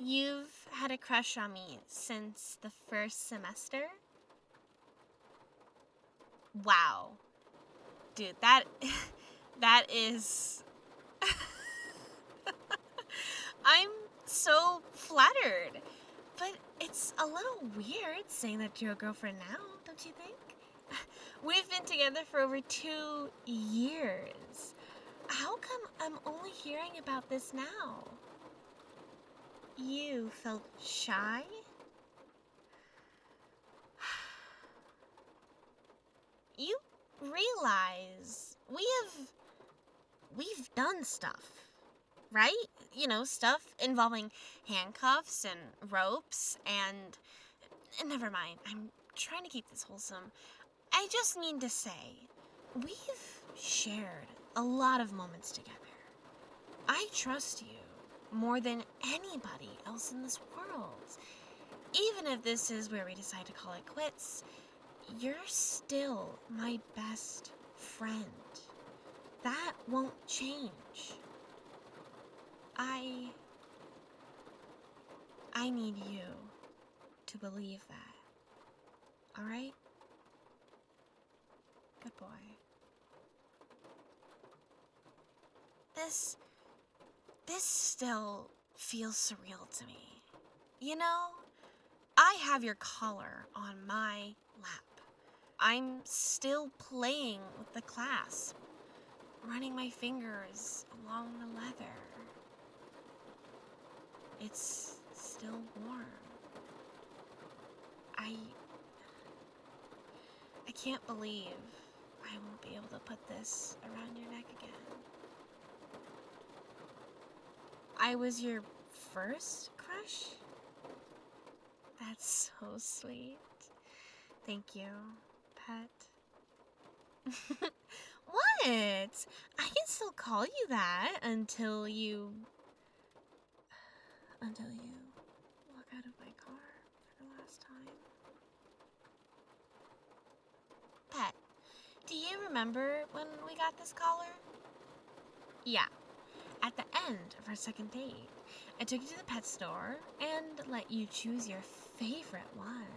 You've had a crush on me since the first semester? Wow. Dude, that is... I'm so flattered. But it's a little weird saying that to your girlfriend now, don't you think? We've been together for over 2 years. How come I'm only hearing about this now? You felt shy? You realize we've done stuff, right? You know, stuff involving handcuffs and ropes and never mind. I'm trying to keep this wholesome. I just mean to say, we've shared a lot of moments together. I trust you more than anybody else in this world. Even if this is where we decide to call it quits, you're still my best friend. That won't change. I need you to believe that. All right? Good boy. This still feels surreal to me. You know, I have your collar on my lap. I'm still playing with the clasp, running my fingers along the leather. It's still warm. I can't believe I won't be able to put this around your neck again. I was your first crush? That's so sweet. Thank you, pet. What? I can still call you that until you walk out of my car for the last time. Pet, do you remember when we got this collar? Yeah. At the end of our second date, I took you to the pet store and let you choose your favorite one.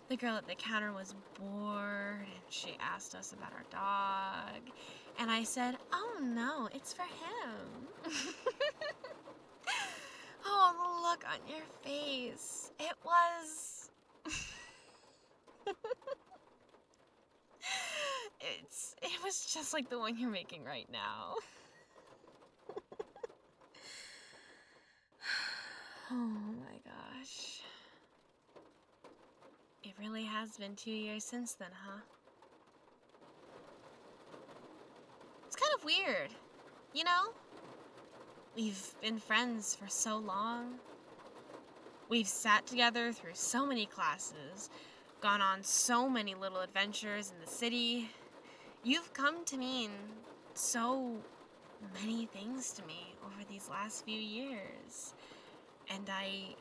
The girl at the counter was bored and she asked us about our dog. And I said, oh no, it's for him. Oh, the look on your face. It was... It was just like the one you're making right now. Oh my gosh. It really has been 2 years since then, huh? It's kind of weird, you know? We've been friends for so long. We've sat together through so many classes, gone on so many little adventures in the city. You've come to mean so many things to me over these last few years. And I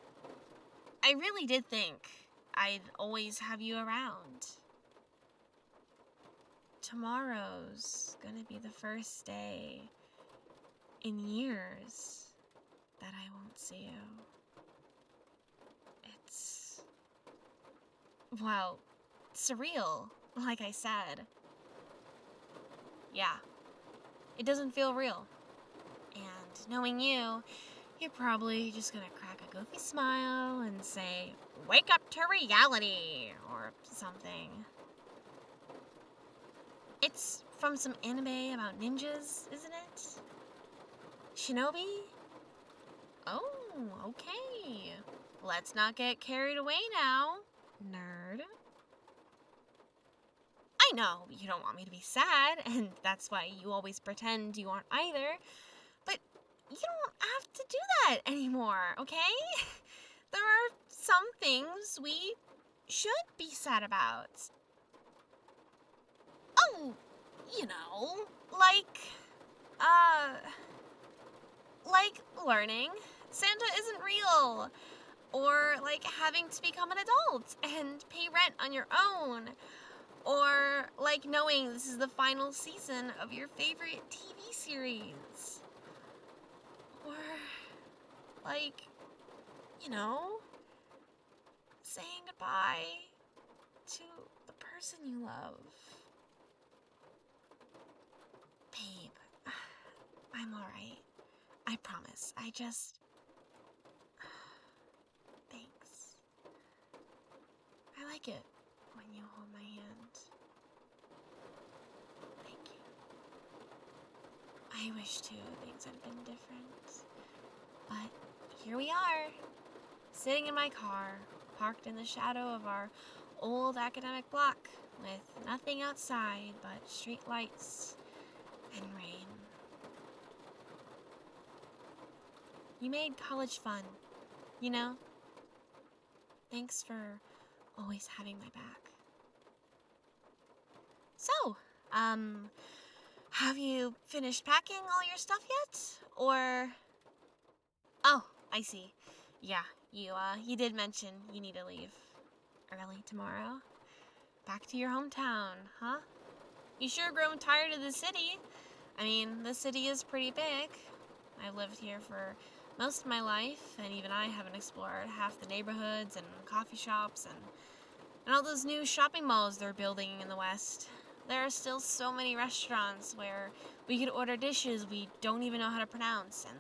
really did think I'd always have you around. Tomorrow's gonna be the first day in years that I won't see you. It's, well, surreal, like I said. Yeah, it doesn't feel real. And knowing you, you're probably just gonna crack a goofy smile and say, wake up to reality, or something. It's from some anime about ninjas, isn't it? Shinobi? Oh, okay. Let's not get carried away now, nerd. I know you don't want me to be sad, and that's why you always pretend you aren't either, but you don't have to do that anymore, okay? There are some things we should be sad about. Oh, you know, like learning Santa isn't real, or like having to become an adult and pay rent on your own, or like knowing this is the final season of your favorite TV series, or like you know, saying goodbye to the person you love. Babe, I'm alright. I promise. Thanks. I like it when you hold my hand. Thank you. I wish, too, things had been different. But here we are, sitting in my car, parked in the shadow of our old academic block, with nothing outside but street lights and rain. You made college fun, you know? Thanks for always having my back. So, have you finished packing all your stuff yet? Or... Oh, I see. Yeah, you did mention you need to leave early tomorrow. Back to your hometown, huh? You sure grown tired of the city. I mean, the city is pretty big. I've lived here for most of my life, and even I haven't explored half the neighborhoods and coffee shops and all those new shopping malls they're building in the West. There are still so many restaurants where we could order dishes we don't even know how to pronounce, and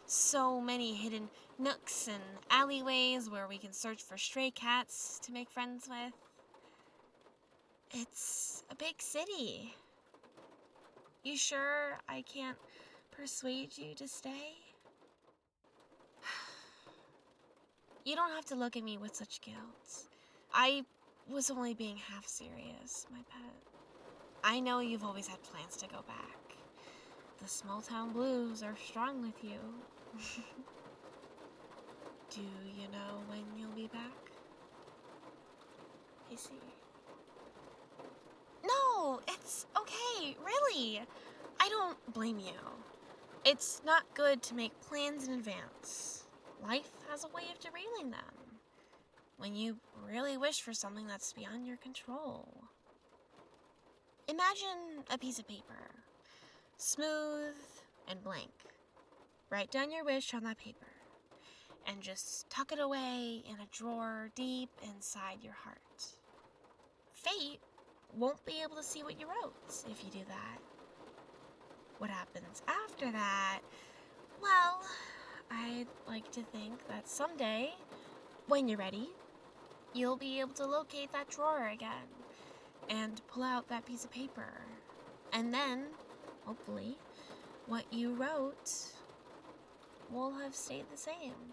so many hidden nooks and alleyways where we can search for stray cats to make friends with. It's a big city. You sure I can't persuade you to stay? You don't have to look at me with such guilt. I was only being half serious, my pet. I know you've always had plans to go back. The small town blues are strong with you. Do you know when you'll be back? I see. No, it's okay, really. I don't blame you. It's not good to make plans in advance. Life has a way of derailing them when you really wish for something that's beyond your control. Imagine a piece of paper, smooth and blank. Write down your wish on that paper and just tuck it away in a drawer deep inside your heart. Fate won't be able to see what you wrote if you do that. What happens after that? Well, I'd like to think that someday, when you're ready, you'll be able to locate that drawer again and pull out that piece of paper. And then, hopefully, what you wrote will have stayed the same.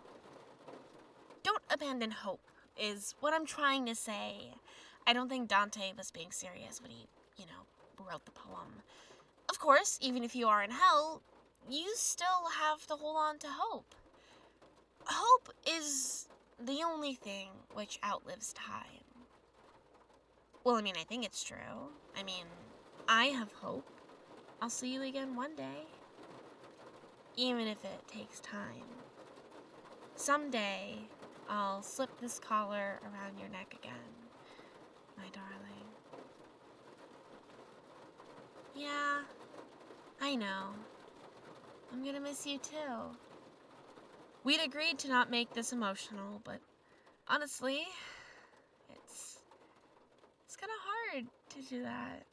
Don't abandon hope, is what I'm trying to say. I don't think Dante was being serious when he, wrote the poem. Of course, even if you are in hell, you still have to hold on to hope. Hope is the only thing which outlives time. Well, I think it's true. I have hope. I'll see you again one day. Even if it takes time. Someday, I'll slip this collar around your neck again, my darling. Yeah, I know. I'm gonna miss you too. We'd agreed to not make this emotional, but honestly, it's kind of hard to do that.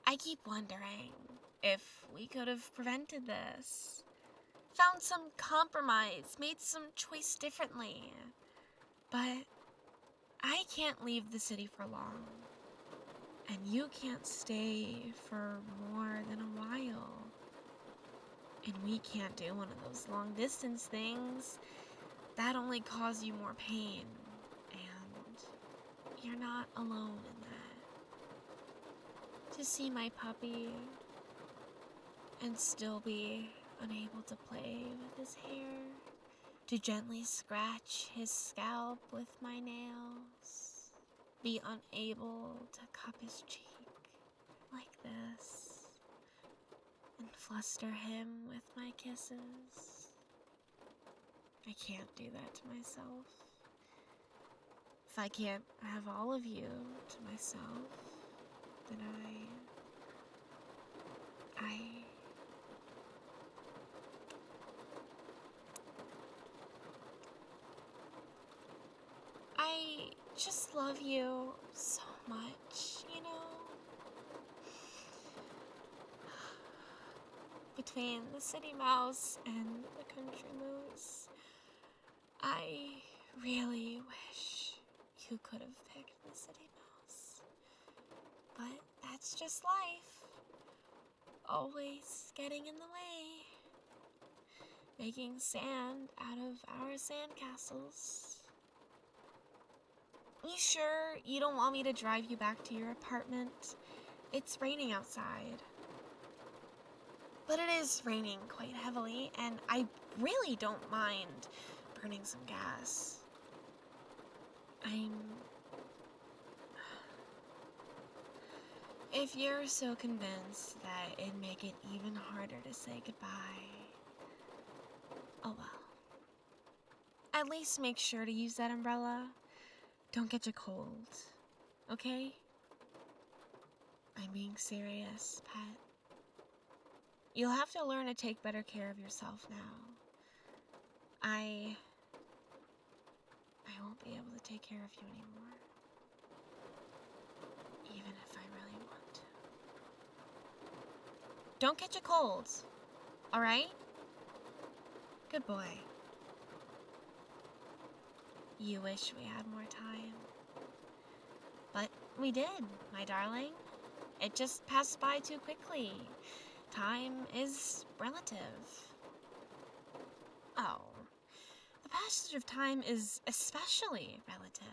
I keep wondering if we could have prevented this. Found some compromise, made some choice differently. But I can't leave the city for long. And you can't stay for more than a while. And we can't do one of those long distance things. That only cause you more pain. And you're not alone in that. To see my puppy and still be unable to play with his hair, to gently scratch his scalp with my nails, be unable to cup his cheek like this, and fluster him with my kisses. I can't do that to myself. If I can't have all of you to myself, then just love you so much, you know? Between the city mouse and the country moose, I really wish you could have picked the city mouse. But that's just life. Always getting in the way. Making sand out of our sandcastles. You sure you don't want me to drive you back to your apartment? It's raining outside. But it is raining quite heavily, and I really don't mind burning some gas. If you're so convinced that it'd make it even harder to say goodbye, oh well. At least make sure to use that umbrella. Don't get you cold, okay? I'm being serious, pet. You'll have to learn to take better care of yourself now. I won't be able to take care of you anymore. Even if I really want to. Don't catch a cold, alright? Good boy. You wish we had more time. But we did, my darling. It just passed by too quickly. Time is relative. Oh, the passage of time is especially relative.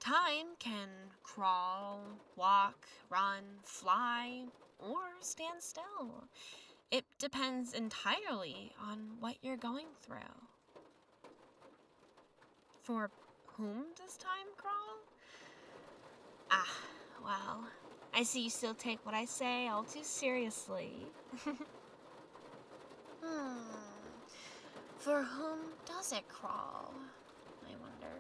Time can crawl, walk, run, fly, or stand still. It depends entirely on what you're going through. For whom does time crawl? Ah, well, I see you still take what I say all too seriously. For whom does it crawl, I wonder?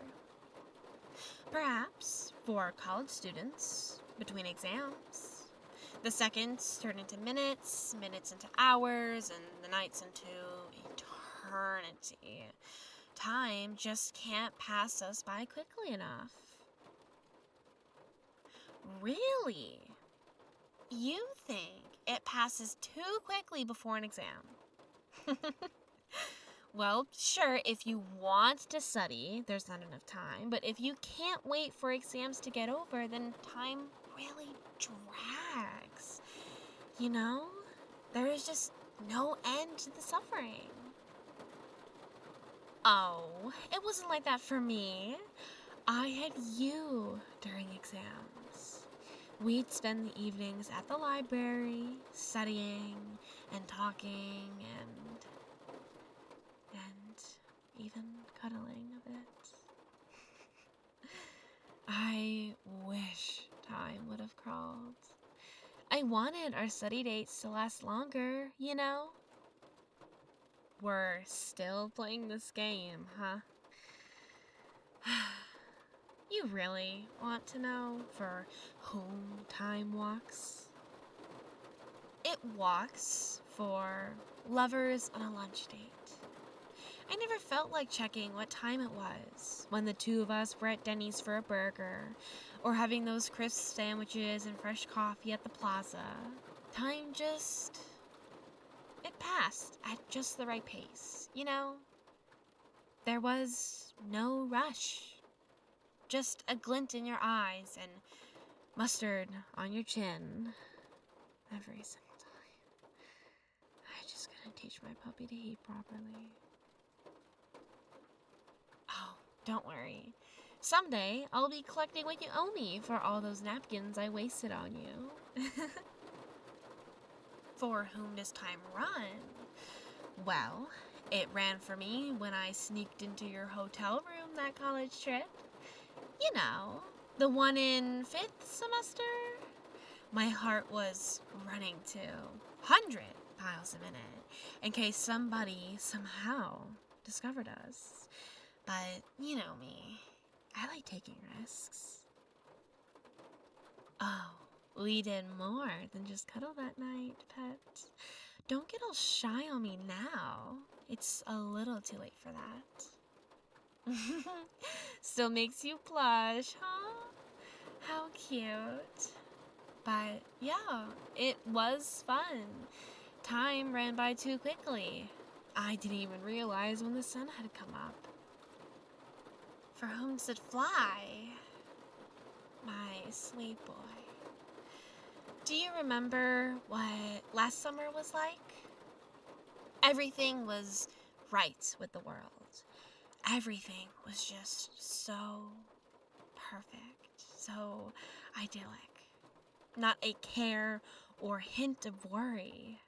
Perhaps for college students, between exams. The seconds turn into minutes, minutes into hours, and the nights into eternity. Time just can't pass us by quickly enough. Really? You think it passes too quickly before an exam? Well, sure, if you want to study, there's not enough time. But if you can't wait for exams to get over, then time really drags. You know? There is just no end to the suffering. Oh, it wasn't like that for me. I had you during exams. We'd spend the evenings at the library, studying and talking and even cuddling a bit. I wish time would have crawled. I wanted our study dates to last longer, you know? We're still playing this game, huh? You really want to know for whom time walks? It walks for lovers on a lunch date. I never felt like checking what time it was when the two of us were at Denny's for a burger, or having those crisp sandwiches and fresh coffee at the plaza. Time just... it passed at just the right pace, you know? There was no rush. Just a glint in your eyes and mustard on your chin every single time. I just gotta teach my puppy to eat properly. Oh, don't worry. Someday I'll be collecting what you owe me for all those napkins I wasted on you. For whom does time run? Well, it ran for me when I sneaked into your hotel room that college trip. You know, the one in 5th semester? My heart was running to 100 miles a minute in case somebody somehow discovered us. But you know me, I like taking risks. Oh, we did more than just cuddle that night, pet. Don't get all shy on me now. It's a little too late for that. Still makes you blush, huh? How cute. But yeah, it was fun. Time ran by too quickly. I didn't even realize when the sun had come up. For whom does it fly? My sweet boy. Do you remember what last summer was like? Everything was right with the world. Everything was just so perfect, so idyllic. Not a care or hint of worry.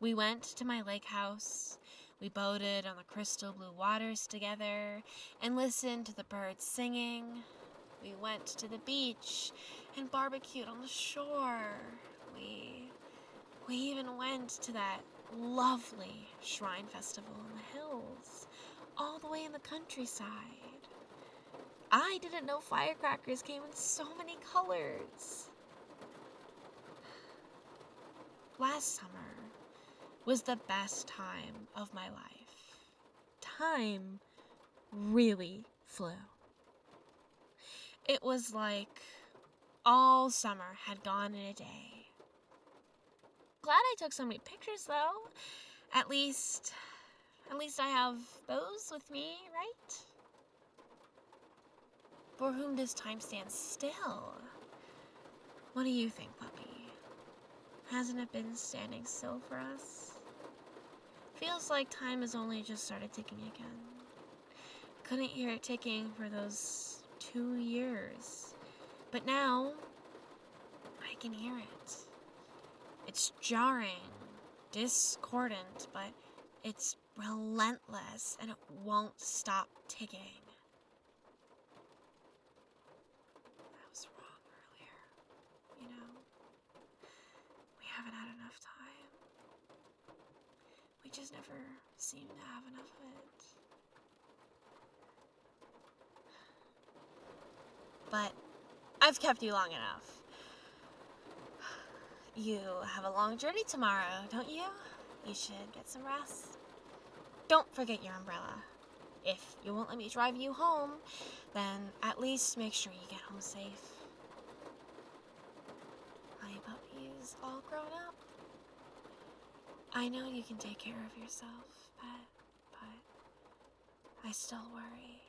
We went to my lake house. We boated on the crystal blue waters together and listened to the birds singing. We went to the beach and barbecued on the shore. We even went to that lovely shrine festival in the hills, all the way in the countryside. I didn't know firecrackers came in so many colors. Last summer was the best time of my life. Time really flew. It was like all summer had gone in a day. Glad I took so many pictures though. At least I have those with me, right? For whom does time stand still? What do you think, puppy? Hasn't it been standing still for us? Feels like time has only just started ticking again. Couldn't hear it ticking for those 2 years. But now, I can hear it. It's jarring, discordant, but it's relentless and it won't stop ticking. I was wrong earlier. You know, we haven't had enough time. We just never seem to have enough of it. But I've kept you long enough. You have a long journey tomorrow, don't you? You should get some rest. Don't forget your umbrella. If you won't let me drive you home, then at least make sure you get home safe. My puppy's all grown up. I know you can take care of yourself, pet, but I still worry.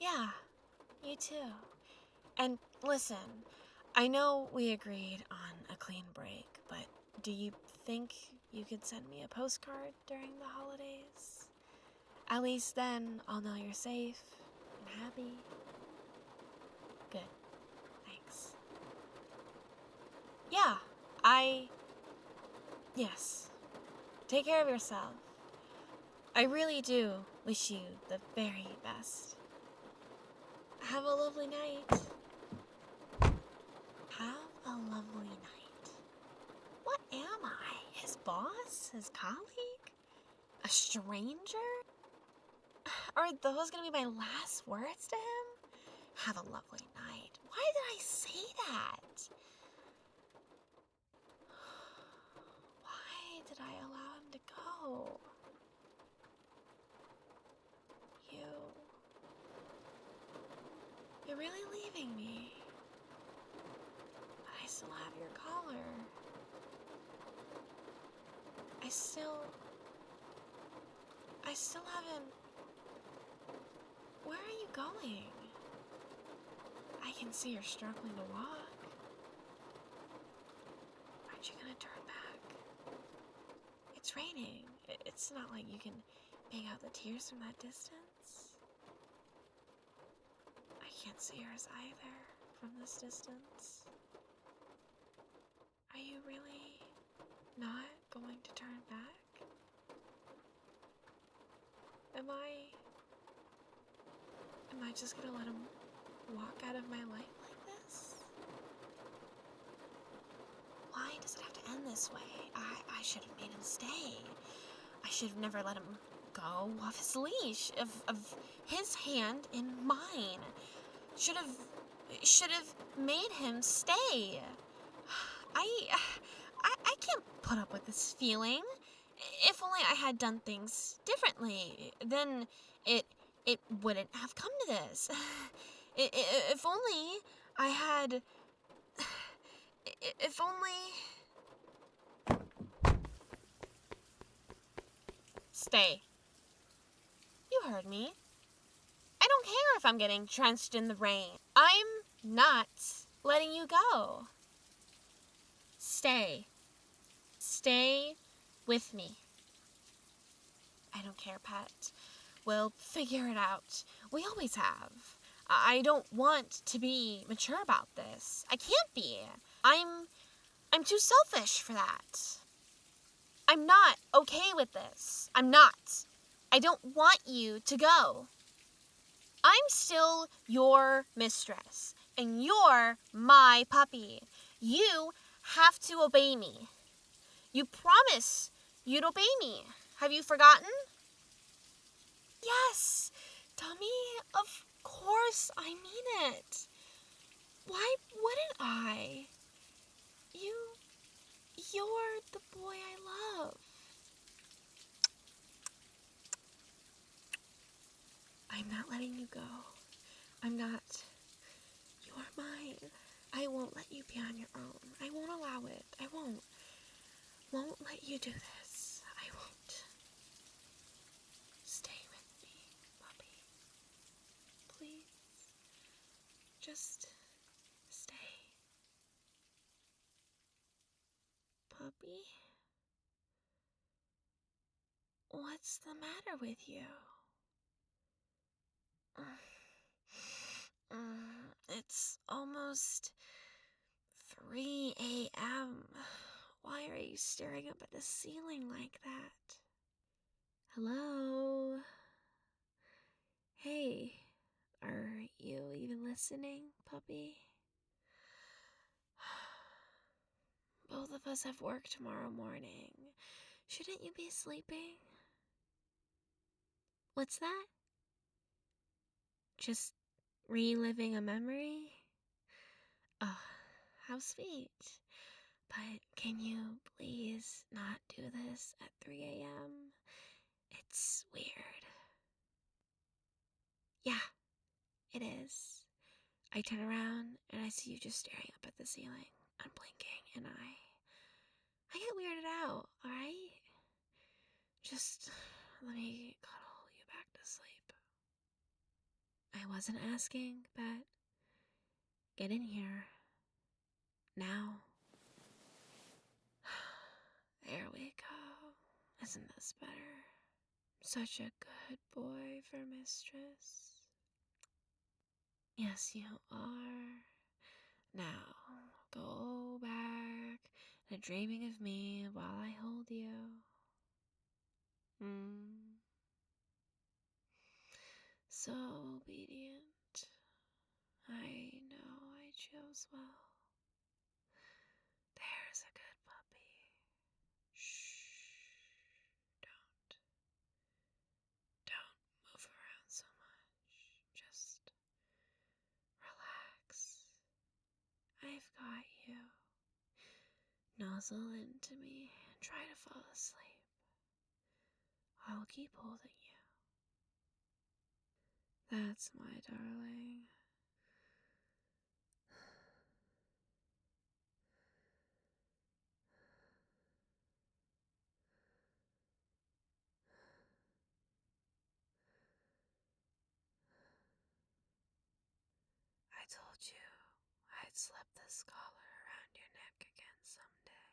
Yeah, you too. And listen, I know we agreed on a clean break, but do you think you could send me a postcard during the holidays? At least then I'll know you're safe and happy. Good. Thanks. Yeah, yes. Take care of yourself. I really do wish you the very best. Have a lovely night. Have a lovely night. What am I? His boss? His colleague? A stranger? Are those gonna be my last words to him? Have a lovely night. Why did I say that? Why did I allow him to go? You're really leaving me. But I still have your collar. I still haven't... Where are you going? I can see you're struggling to walk. Aren't you gonna turn back? It's raining. It's not like you can make out the tears from that distance. I can't see yours either from this distance. Are you really not going to turn back? Am I just gonna let him walk out of my life like this? Why does it have to end this way? I should have made him stay. I should have never let him go off his leash, of his hand in mine. Should have made him stay. I can't put up with this feeling. If only I had done things differently, then it it wouldn't have come to this. If only I had... If only... Stay. You heard me. I don't care if I'm getting drenched in the rain. I'm not letting you go. Stay. Stay with me. I don't care, Pet. We'll figure it out. We always have. I don't want to be mature about this. I can't be. I'm too selfish for that. I'm not okay with this. I'm not. I don't want you to go. I'm still your mistress, and you're my puppy. You have to obey me. You promised you'd obey me. Have you forgotten? Yes, Dummy, of course I mean it. Why wouldn't I? You're the boy I love. I'm not letting you go. I'm not. You're mine. I won't let you be on your own. I won't allow it. I won't. Won't let you do this. I won't. Stay with me, puppy. Please. Just stay. Puppy? What's the matter with you? It's almost 3 a.m. Why are you staring up at the ceiling like that? Hello? Hey, are you even listening, puppy? Both of us have work tomorrow morning. Shouldn't you be sleeping? What's that? Just reliving a memory? Oh, how sweet. But can you please not do this at 3 a.m.? It's weird. Yeah, it is. I turn around and I see you just staring up at the ceiling, unblinking, and I get weirded out, alright? Just let me cuddle you back to sleep. I wasn't asking, but get in here. Now. There we go. Isn't this better? Such a good boy for mistress. Yes, you are. Now, go back to dreaming of me while I hold you. So obedient. I know I chose well. There's a good puppy. Shh. Don't move around so much. Just relax. I've got you. Nuzzle into me and try to fall asleep. I'll keep holding you. That's my darling. I told you I'd slip this collar around your neck again someday.